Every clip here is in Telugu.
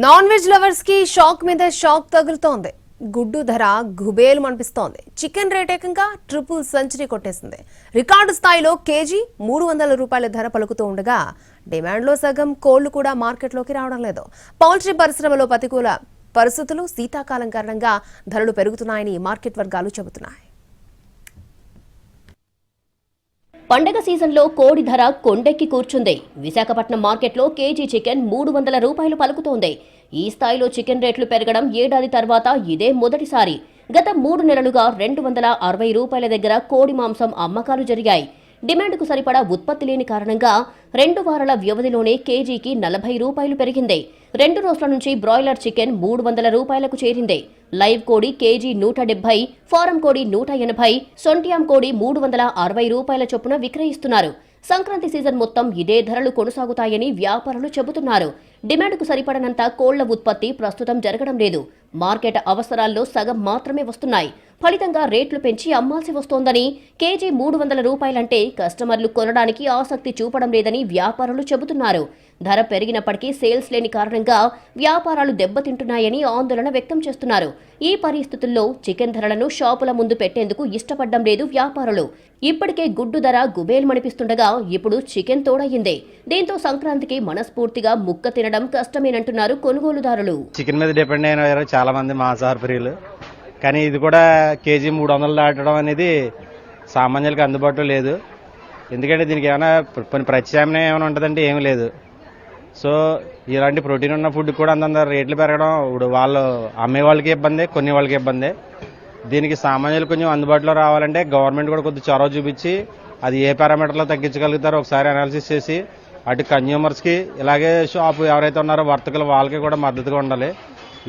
నాన్ వెజ్ లవర్స్ కి షాక్ మీద షాక్ తగులుతోంది. గుడ్డు ధర గుబేలు అనిపిస్తోంది. చికెన్ రేట్ ఏకంగా ట్రిపుల్ సెంచరీ కొట్టేసింది. రికార్డు స్థాయిలో కేజీ 300 రూపాయల ధర పలుకుతూ ఉండగా డిమాండ్లో సగం కోళ్లు కూడా మార్కెట్లోకి రావడం లేదు. పౌల్ట్రీ పరిశ్రమలో ప్రతికూల పరిస్థితులు, శీతాకాలం కారణంగా ధరలు పెరుగుతున్నాయని మార్కెట్ వర్గాలు చెబుతున్నాయి. పండగ సీజన్లో కోడి ధర కొండెక్కి కూర్చుంది. విశాఖపట్నం మార్కెట్లో కేజీ చికెన్ 300 రూపాయలు పలుకుతోంది. ఈ స్థాయిలో చికెన్ రేట్లు పెరగడం ఏడాది తర్వాత ఇదే మొదటిసారి. గత 3 నెలలుగా 260 రూపాయల దగ్గర కోడి మాంసం అమ్మకాలు జరిగాయి. డిమాండ్కు సరిపడా ఉత్పత్తి లేని కారణంగా 2 వారాల వ్యవధిలోనే కేజీకి 40 రూపాయలు పెరిగింది. 2 రోజుల నుంచి బ్రాయిలర్ చికెన్ 300 రూపాయలకు చేరింది. లైవ్ కోడి కేజీ 170, ఫారం కోడి 180, సొంటియాం కోడి 360 రూపాయల చొప్పున విక్రయిస్తున్నారు. సంక్రాంతి సీజన్ మొత్తం ఇదే ధరలు కొనసాగుతాయని వ్యాపారులు చెబుతున్నారు. డిమాండ్కు సరిపడనంత కోళ్ల ఉత్పత్తి ప్రస్తుతం జరగడం లేదు. మార్కెట్ అవసరాల్లో సగం మాత్రమే వస్తున్నాయి. ఫలితంగా రేట్లు పెంచి అమ్మాల్సి వస్తోందని, కేజీ 300 రూపాయలంటే కస్టమర్లు కొనడానికి ఆసక్తి చూపడం లేదని వ్యాపారులు చెబుతున్నారు. ధర పెరిగినప్పటికీ సేల్స్ లేని కారణంగా వ్యాపారాలు దెబ్బతింటున్నాయని ఆందోళన వ్యక్తం చేస్తున్నారు. ఈ పరిస్థితుల్లో చికెన్ ధరలను షాపుల ముందు పెట్టేందుకు ఇష్టపడడం లేదు వ్యాపారులు. ఇప్పటికే గుడ్డు ధర గుబేల్మనిపిస్తుండగా ఇప్పుడు చికెన్ తోడయ్యింది. దీంతో సంక్రాంతికి మనస్ఫూర్తిగా ముక్క తినడం కష్టమేనంటున్నారు కొనుగోలుదారులు. చికెన్ మీద డిపెండ్ అయిన చాలా మంది మాంసాహార ప్రియులు, కానీ ఇది కూడా కేజీ 300 దాటడం అనేది సామాన్యులకు అందుబాటులో లేదు. ఎందుకంటే దీనికి ఏమైనా ప్రత్యామ్నాయం ఏమైనా ఉంటుందంటే ఏమీ లేదు. సో ఇలాంటి ప్రోటీన్ ఉన్న ఫుడ్ కూడా అంతంత రేట్లు పెరగడం ఇప్పుడు వాళ్ళు అమ్మే వాళ్ళకి ఇబ్బంది, కొన్ని వాళ్ళకి ఇబ్బంది. దీనికి సామాన్యులు కొంచెం అందుబాటులో రావాలంటే గవర్నమెంట్ కూడా కొద్దిగా చొరవ చూపించి అది ఏ పారామీటర్లో తగ్గించగలుగుతారో ఒకసారి అనాలిసిస్ చేసి అటు కన్జ్యూమర్స్కి ఇలాగే షాపు ఎవరైతే ఉన్నారో వర్తకులు వాళ్ళకి కూడా మద్దతుగా ఉండాలి.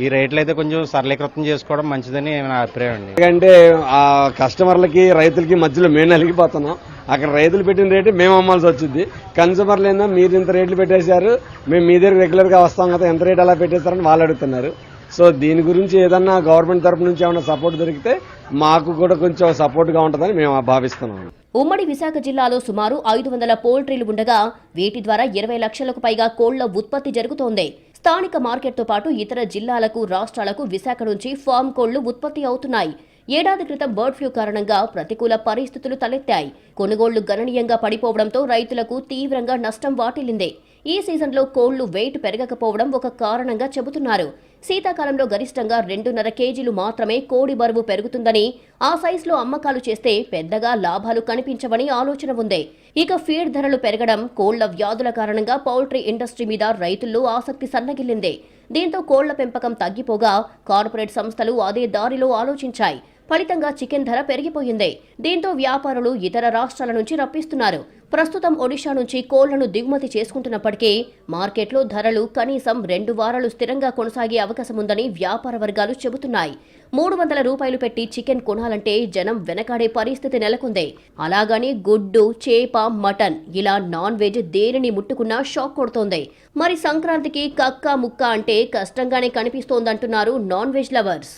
ఈ రేట్లు అయితే కొంచెం సరళీకృతం చేసుకోవడం మంచిదని నా అభిప్రాయం అండి. ఎందుకంటే ఆ కస్టమర్లకి రైతులకి మధ్యలో మేము నలిగిపోతున్నాం. అక్కడ రైతులు పెట్టిన రేటు మేము అమ్మాల్సి వచ్చింది. కన్స్యూమర్లు ఏందో మీరు ఇంత రేట్లు పెట్టేశారు, మేము మీ దగ్గర రెగ్యులర్ గా వస్తాం కదా, ఎంత రేట్ అలా పెట్టేశారని వాళ్ళు అడుగుతున్నారు. సో దీని గురించి ఏదన్నా గవర్నమెంట్ తరఫు నుంచి ఏమైనా సపోర్ట్ దొరికితే మాకు కూడా కొంచెం సపోర్ట్ గా ఉంటుందని మేము భావిస్తున్నాం. ఉమ్మడి విశాఖ జిల్లాలో సుమారు 500 పౌల్ట్రీలు ఉండగా వీటి ద్వారా 20 లక్షలకు పైగా కోళ్ల ఉత్పత్తి జరుగుతోంది. స్థానిక మార్కెట్తో పాటు ఇతర జిల్లాలకు, రాష్ట్రాలకు విశాఖ నుంచి ఫామ్ కోళ్లు ఉత్పత్తి అవుతున్నాయి. ఏడాది క్రితం బర్డ్ ఫ్లూ కారణంగా ప్రతికూల పరిస్థితులు తలెత్తాయి. కొనుగోళ్లు గణనీయంగా పడిపోవడంతో రైతులకు తీవ్రంగా నష్టం వాటిల్లింది. ఈ సీజన్లో కోళ్లు వెయిట్ పెరగకపోవడం ఒక కారణంగా చెబుతున్నారు. శీతాకాలంలో గరిష్టంగా 2.5 కేజీలు మాత్రమే కోడి బరువు పెరుగుతుందని, ఆ సైజులో అమ్మకాలు చేస్తే పెద్దగా లాభాలు కనిపించవని ఆలోచన ఉంది. ఇక ఫీడ్ ధరలు పెరగడం, కోళ్ల వ్యాధుల కారణంగా పౌల్ట్రీ ఇండస్ట్రీ మీద రైతుల్లో ఆసక్తి సన్నగిల్లింది. దీంతో కోళ్ల పెంపకం తగ్గిపోగా కార్పొరేట్ సంస్థలు అదే దారిలో ఆలోచించాయి. ఫలితంగా చికెన్ ధర పెరిగిపోయింది. దీంతో వ్యాపారులు ఇతర రాష్ట్రాల నుంచి రప్పిస్తున్నారు. ప్రస్తుతం ఒడిషా నుంచి కోళ్లను దిగుమతి చేసుకుంటున్నప్పటికీ మార్కెట్లో ధరలు కనీసం 2 వారాలు స్థిరంగా కొనసాగే అవకాశం ఉందని వ్యాపార వర్గాలు చెబుతున్నాయి. 300 రూపాయలు పెట్టి చికెన్ కొనాలంటే జనం వెనకాడే పరిస్థితి నెలకొంది. అలాగని గుడ్డు, చేప, మటన్ ఇలా నాన్ వెజ్ దేనిని ముట్టుకున్నా షాక్ కొడుతోంది. మరి సంక్రాంతికి కక్క ముక్క అంటే కష్టంగానే కనిపిస్తోందంటున్నారు నాన్ వెజ్ లవర్స్.